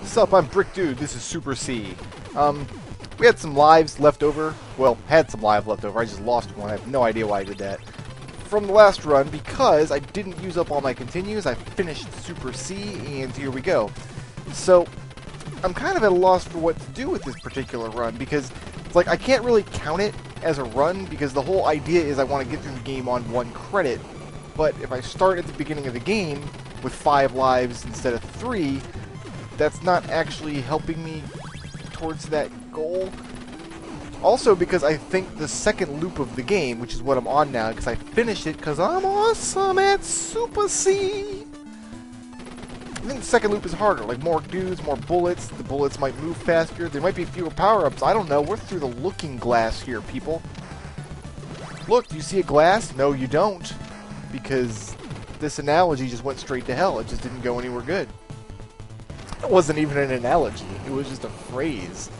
Sup, I'm Brick Dude, this is Super C. We had some lives left over. Well, had some lives left over. I just lost one. I have no idea why I did that. From the last run, because I didn't use up all my continues, I finished Super C, and here we go. So, I'm kind of at a loss for what to do with this particular run, because, like, I can't really count it as a run, because the whole idea is I want to get through the game on 1 credit. But if I start at the beginning of the game with 5 lives instead of 3, that's not actually helping me towards that goal. Also because I think the second loop of the game, which is what I'm on now, because I finished it because I'm awesome at Super C. I think the second loop is harder, like more dudes, more bullets, the bullets might move faster, there might be fewer power-ups, I don't know, we're through the looking glass here, people. Look, do you see a glass? No, you don't. Because this analogy just went straight to hell, it just didn't go anywhere good. It wasn't even an analogy, it was just a phrase.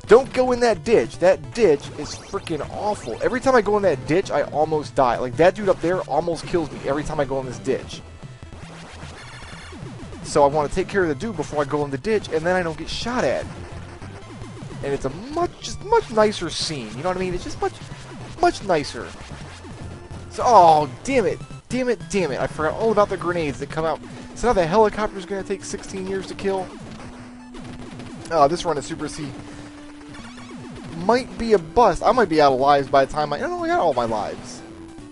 Don't go in that ditch. That ditch is freaking awful. Every time I go in that ditch, I almost die. Like, that dude up there almost kills me every time I go in this ditch. So I want to take care of the dude before I go in the ditch, and then I don't get shot at. And it's a much nicer scene. You know what I mean? It's just much nicer. So, oh, damn it. Damn it, damn it. I forgot all about the grenades that come out. So now the helicopter's going to take 16 years to kill. Oh, this run of Super C might be a bust. I might be out of lives by the time I got all my lives.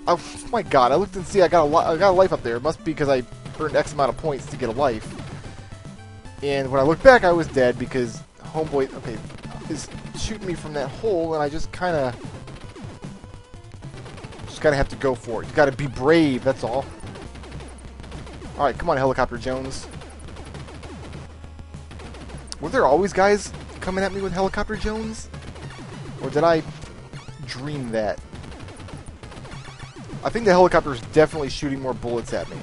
Oh my god, I looked and see I got a life up there. It must be because I earned X amount of points to get a life. And when I look back, I was dead because homeboy, okay, is shooting me from that hole, and I just kind of have to go for it. You got to be brave, that's all. All right, come on, Helicopter Jones. Were there always guys coming at me with Helicopter Jones? Or did I dream that? I think the helicopter is definitely shooting more bullets at me.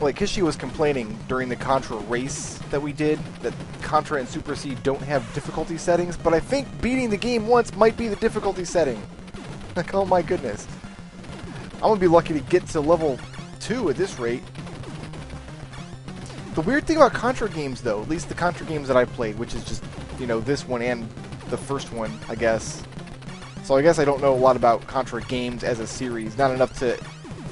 Like, Kishi was complaining during the Contra race that we did that Contra and Super C don't have difficulty settings, but I think beating the game once might be the difficulty setting. Like, oh my goodness. I'm gonna be lucky to get to level 2 at this rate. The weird thing about Contra games, though, at least the Contra games that I've played, which is just, you know, this one and the first one, I guess. So I guess I don't know a lot about Contra games as a series. Not enough to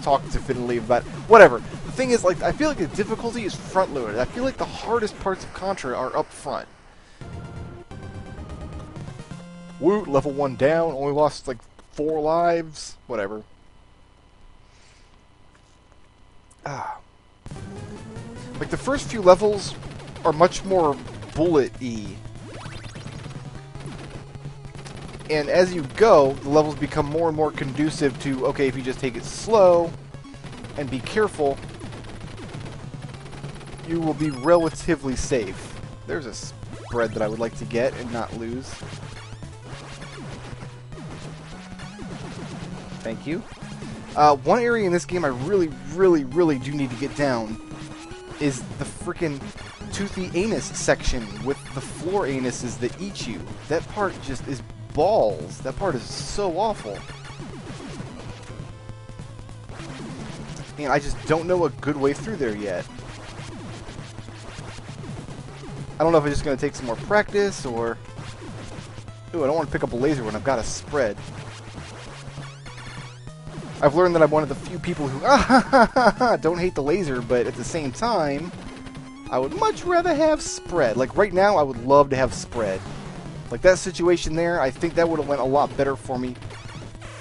talk definitively about. Whatever. The thing is, like, I feel like the difficulty is front-loaded. I feel like the hardest parts of Contra are up front. Woot, level 1 down, only lost, like, 4 lives. Whatever. Ah. Like, the first few levels are much more bullet-y. And as you go, the levels become more and more conducive to, okay, if you just take it slow and be careful, you will be relatively safe. There's a spread that I would like to get and not lose. Thank you. One area in this game I really do need to get down is the frickin' toothy anus section with the floor anuses that eat you. That part just is balls. That part is so awful. And I just don't know a good way through there yet. I don't know if it's just going to take some more practice or... Ooh, I don't want to pick up a laser when I've got a spread. I've learned that I'm one of the few people who don't hate the laser, but at the same time, I would much rather have spread. Like, right now, I would love to have spread. Like, that situation there, I think that would have went a lot better for me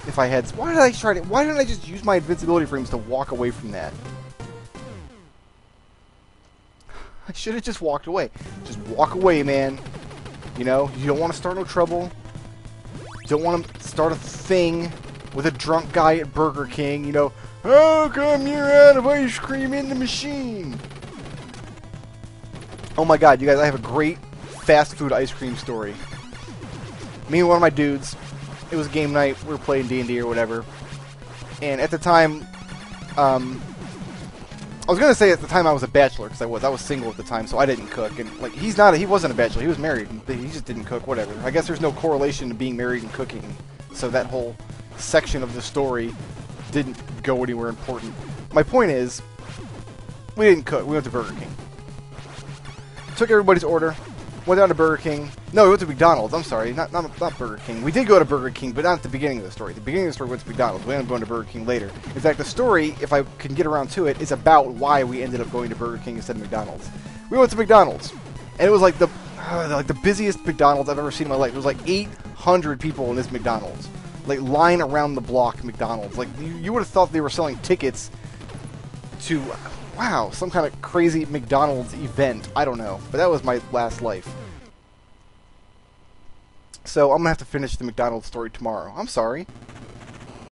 if I had... Why didn't I just use my invincibility frames to walk away from that? I should have just walked away. Just walk away, man. You know, you don't want to start no trouble. You don't want to start a thing with a drunk guy at Burger King, you know, how come you're out of ice cream in the machine? Oh my god, you guys, I have a great fast food ice cream story. Me and one of my dudes, it was game night, we were playing D&D or whatever, and at the time, I was gonna say at the time I was a bachelor, because I was single at the time, so I didn't cook, and like, he wasn't a bachelor, he was married, he just didn't cook, whatever. I guess there's no correlation to being married and cooking, so that whole section of the story didn't go anywhere important. My point is, We didn't cook. We went to Burger King. Took everybody's order. Went down to Burger King. No, we went to McDonald's. I'm sorry. Not Burger King. We did go to Burger King, but not at the beginning of the story. The beginning of the story went to McDonald's. We ended up going to Burger King later. In fact, the story, if I can get around to it, is about why we ended up going to Burger King instead of McDonald's. We went to McDonald's, and it was like the busiest McDonald's I've ever seen in my life. It was like 800 people in this McDonald's. Like, line around the block McDonald's. Like, you would have thought they were selling tickets to, wow, some kind of crazy McDonald's event. I don't know. But that was my last life. So, I'm going to have to finish the McDonald's story tomorrow. I'm sorry.